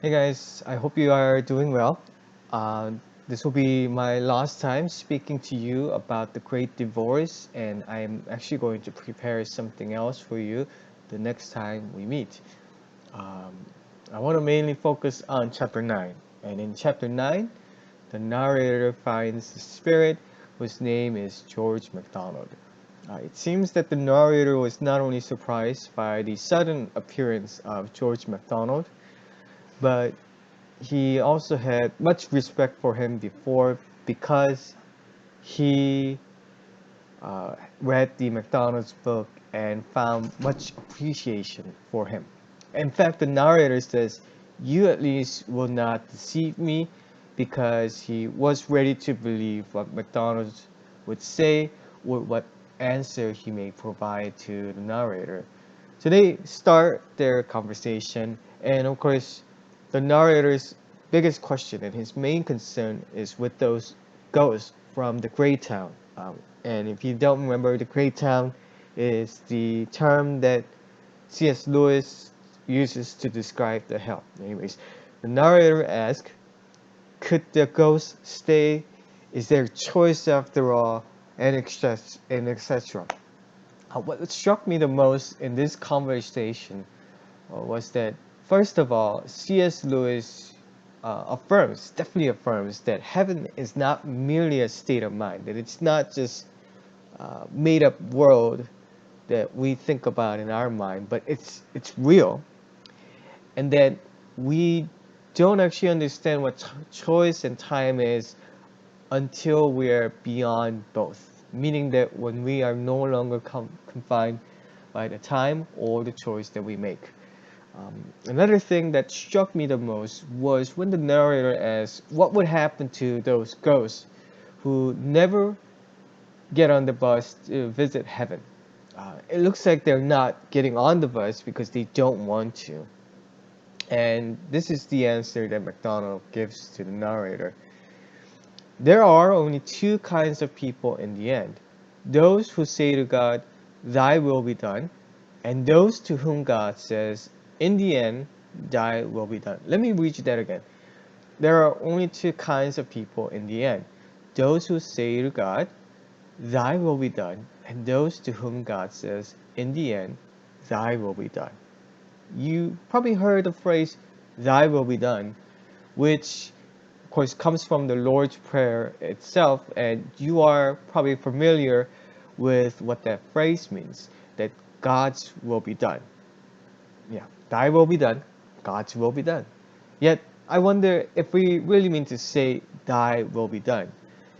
Hey guys, I hope you are doing well. Uh, this will be my last time speaking to you about the great divorce, and I'm actually going to prepare something else for you the next time we meet. Um, I want to mainly focus on chapter 9, and in chapter 9, the narrator finds the spirit whose name is George MacDonald. It seems that the narrator was not only surprised by the sudden appearance of George MacDonald, but he also had much respect for him before because he read the McDonald's book and found much appreciation for him. In fact, the narrator says, "You at least will not deceive me," because he was ready to believe what McDonald's would say or what answer he may provide to the narrator. So they start their conversation, and of course, the narrator's biggest question and his main concern is with those ghosts from the Grey Town. And if you don't remember, the Grey Town is the term that C.S. Lewis uses to describe the hell. Anyways, the narrator asks, could the ghost stay? Is there a choice after all? And etc. What struck me the most in this conversation was that, first of all, C.S. Lewis definitely affirms, that heaven is not merely a state of mind, that it's not just made up world that we think about in our mind, but it's real, and that we don't actually understand what choice and time is until we're beyond both. Meaning that when we are no longer confined by the time or the choice that we make. Another thing that struck me the most was when the narrator asked what would happen to those ghosts who never get on the bus to visit heaven. It looks like they're not getting on the bus because they don't want to. And this is the answer that MacDonald gives to the narrator. There are only two kinds of people in the end: those who say to God, "Thy will be done," and those to whom God says, "In the end, Thy will be done." Let me read you that again. There are only two kinds of people in the end: those who say to God, "Thy will be done," and those to whom God says, "In the end, Thy will be done." You probably heard the phrase, "Thy will be done," which of course comes from the Lord's Prayer itself, and you are probably familiar with what that phrase means, that God's will be done. Yeah, thy will be done, God's will be done. Yet, I wonder if we really mean to say, thy will be done.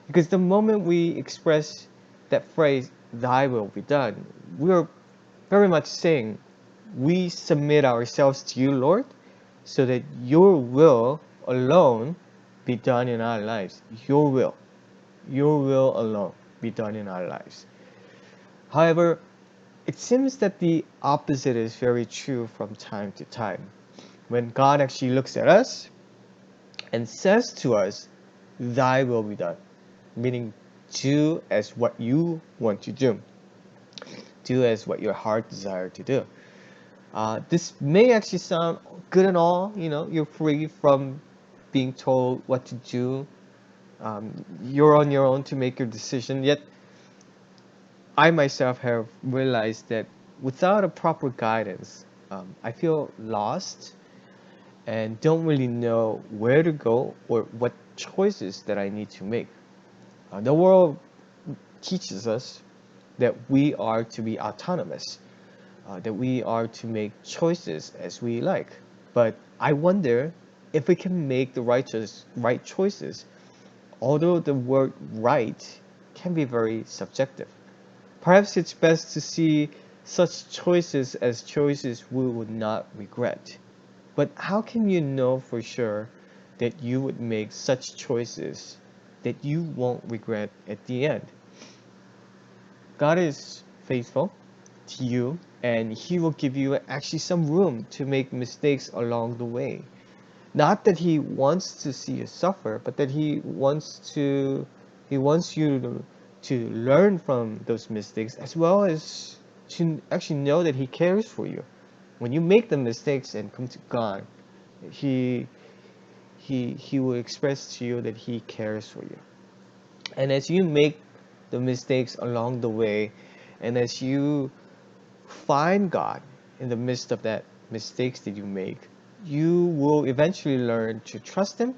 Because the moment we express that phrase, thy will be done, we're very much saying, we submit ourselves to you, Lord, so that your will alone be done in our lives. Your will alone be done in our lives. However, it seems that the opposite is very true from time to time. When God actually looks at us and says to us, "Thy will be done," meaning do as what you want to do, do as what your heart desires to do. This may actually sound good and all, you're free from being told what to do. You're on your own to make your decision. Yet, I myself have realized that without a proper guidance, I feel lost and don't really know where to go or what choices that I need to make. The world teaches us that we are to be autonomous, that we are to make choices as we like. But I wonder if we can make the right choices, although the word right can be very subjective. Perhaps it's best to see such choices as choices we would not regret. But how can you know for sure that you would make such choices that you won't regret at the end? God is faithful to you, and He will give you actually some room to make mistakes along the way. Not that He wants to see you suffer, but that He wants you to learn from those mistakes, as well as to actually know that He cares for you. When you make the mistakes and come to God, He he will express to you that he cares for you. And as you make the mistakes along the way, and as you find God in the midst of that mistakes that you make, you will eventually learn to trust Him.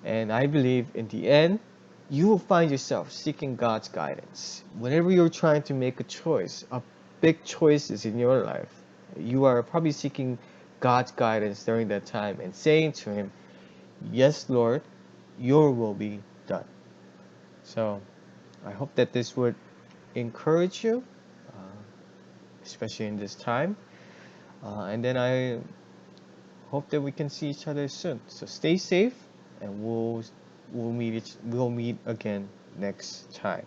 And I believe in the end, you will find yourself seeking God's guidance. Whenever you're trying to make a choice, a big choices in your life, you are probably seeking God's guidance during that time and saying to Him, "Yes, Lord, your will be done." So I hope that this would encourage you, especially in this time. And then I hope that we can see each other soon. So stay safe, and we'll meet again next time.